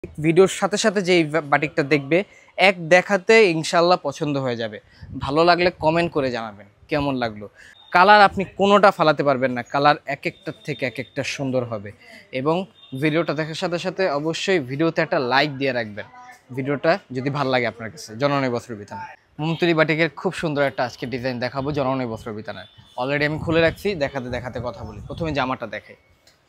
ভিডিওর সাথে সাথে যে বাটিকটা দেখবে এক দেখাতে ইনশাল্লাহ পছন্দ হয়ে যাবে। ভালো লাগলে কমেন্ট করে জানাবেন কেমন লাগলো। কালার আপনি কোনোটা ফালাতে পারবেন না, কালার এক একটার থেকে এক একটা সুন্দর হবে। এবং ভিডিওটা দেখার সাথে সাথে অবশ্যই ভিডিওতে একটা লাইক দিয়ে রাখবেন ভিডিওটা যদি ভালো লাগে আপনার কাছে। জননী বস্ত্র বিতান মমতুলি বাটিকের খুব সুন্দর একটা আজকে ডিজাইন দেখাবো জননী বস্ত্র বিতানের। অলরেডি আমি খুলে রাখছি, দেখাতে দেখাতে কথা বলি। প্রথমে জামাটা দেখাই,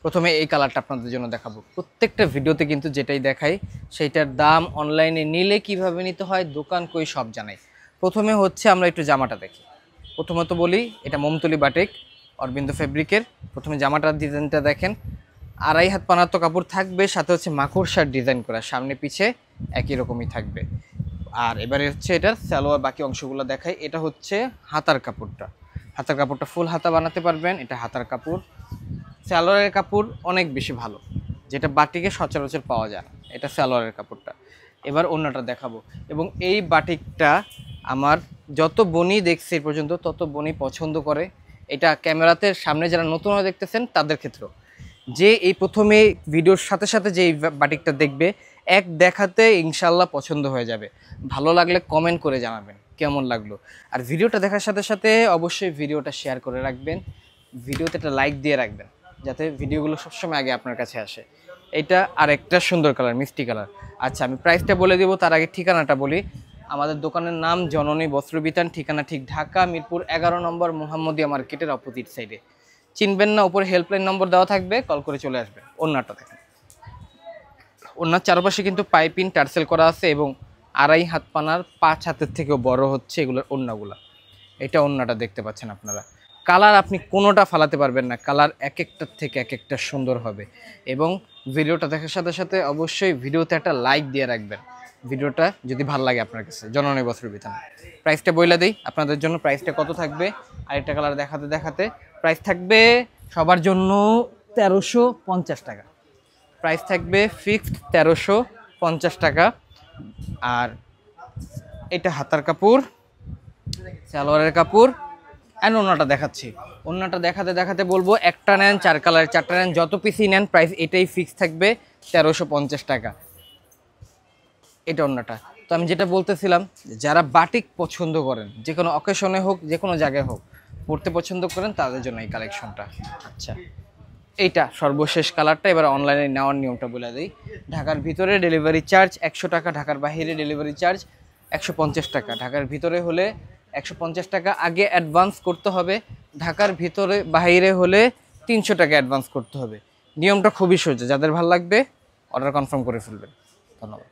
প্রথমে এই কালারটা আপনাদের জন্য দেখাবো। প্রত্যেকটা ভিডিওতে কিন্তু যেটাই দেখাই সেইটার দাম অনলাইনে নিলে কিভাবে নিতে হয় দোকান কই সব জানাই। প্রথমে হচ্ছে আমরা একটু জামাটা দেখি। প্রথমত বলি এটা মমতুলি বাটিক অরবিন্দ ফেব্রিকের। প্রথমে জামাটার ডিজাইনটা দেখেন, আড়াই হাত পানাত্ম কাপড় থাকবে, সাথে হচ্ছে মাকড়সার ডিজাইন করা, সামনে পিছে একই রকমই থাকবে। আর এবারে হচ্ছে এটার সালোয়ার বাকি অংশগুলো দেখাই। এটা হচ্ছে হাতার কাপড়টা, হাতার কাপড়টা ফুল হাতা বানাতে পারবেন। এটা হাতার কাপড়, সালোয়ারের কাপড় অনেক বেশি ভালো, যেটা বাটিকে সচরাচর পাওয়া যায় না। এটা সালোয়ারের কাপড়টা। এবার অন্যটা দেখাবো। এবং এই বাটিকটা আমার যত বোনই দেখছে এ পর্যন্ত তত বোনই পছন্দ করে। এটা ক্যামেরাতে সামনে যারা নতুনভাবে দেখতেছেন তাদের ক্ষেত্রেও, যে এই প্রথমে ভিডিওর সাথে সাথে যে এই বাটিকটা দেখবে এক দেখাতে ইনশাল্লাহ পছন্দ হয়ে যাবে। ভালো লাগলে কমেন্ট করে জানাবেন কেমন লাগলো। আর ভিডিওটা দেখার সাথে সাথে অবশ্যই ভিডিওটা শেয়ার করে রাখবেন, ভিডিওতে একটা লাইক দিয়ে রাখবেন যাতে ভিডিওগুলো সবসময় আগে আপনার কাছে আসে। এটা আরেকটা সুন্দর কালার, মিষ্টি কালার। আচ্ছা, আমি প্রাইসটা বলে দেবো, তার আগে ঠিকানাটা বলি। আমাদের দোকানের নাম জননী বস্ত্র বিতান, ঠিকানা ঠিক ঢাকা মিরপুর 11 নম্বর মোহাম্মদিয়া মার্কেটের অপোজিট সাইডে। চিনবেন না, উপরে হেল্পলাইন নম্বর দেওয়া থাকবে, কল করে চলে আসবেন। ওন্নাটা দেখেন, ওন্নার চারপাশে কিন্তু পাইপিং টার্সেল করা আছে এবং আড়াই হাত পানার 5 হাতের থেকেও বড় হচ্ছে এগুলোর ওন্নাগুলা। এটা ওন্নাটা দেখতে পাচ্ছেন আপনারা। কালার আপনি কোনোটা ফালাতে পারবেন না, কালার এক একটার থেকে এক একটা সুন্দর হবে। এবং ভিডিওটা দেখার সাথে সাথে অবশ্যই ভিডিওতে একটা লাইক দিয়ে রাখবেন ভিডিওটা যদি ভালো লাগে আপনার কাছে। জননী বস্ত্র বিতান। প্রাইসটা বইলা দিই আপনাদের জন্য, প্রাইসটা কত থাকবে। আরেকটা কালার দেখাতে দেখাতে প্রাইস থাকবে সবার জন্য 1350 টাকা। প্রাইস থাকবে ফিক্সড 1350 টাকা। আর এটা হাতার কাপড়, সালোয়ারের কাপড়। অ্যান্ড ওন্নাটা দেখাচ্ছি। ওন্নাটা দেখাতে দেখাতে বলবো একটা নেন, 4 কালার 4টা নেন, যত পিসই নেন প্রাইস এটাই ফিক্স থাকবে 1350 টাকা। এটা ওন্নাটা। তো আমি যেটা বলতেছিলাম, যারা বাটিক পছন্দ করেন, যে কোনো অকেশনে হোক যে কোনো জায়গায় হোক পড়তে পছন্দ করেন তাদের জন্য এই কালেকশনটা। আচ্ছা, এইটা সর্বশেষ কালারটা। এবার অনলাইনে নেওয়ার নিয়মটা বলে দিই। ঢাকার ভিতরে ডেলিভারি চার্জ 100 টাকা, ঢাকার বাইরে ডেলিভারি চার্জ 150 টাকা। ঢাকার ভিতরে হলে 150 টাকা আগে অ্যাডভান্স করতে হবে, ঢাকার ভিতরে বাইরে হলে 300 টাকা অ্যাডভান্স করতে হবে। নিয়মটা খুবই সোজা, যাদের ভালো লাগবে অর্ডার কনফার্ম করে ফেলবেন। ধন্যবাদ।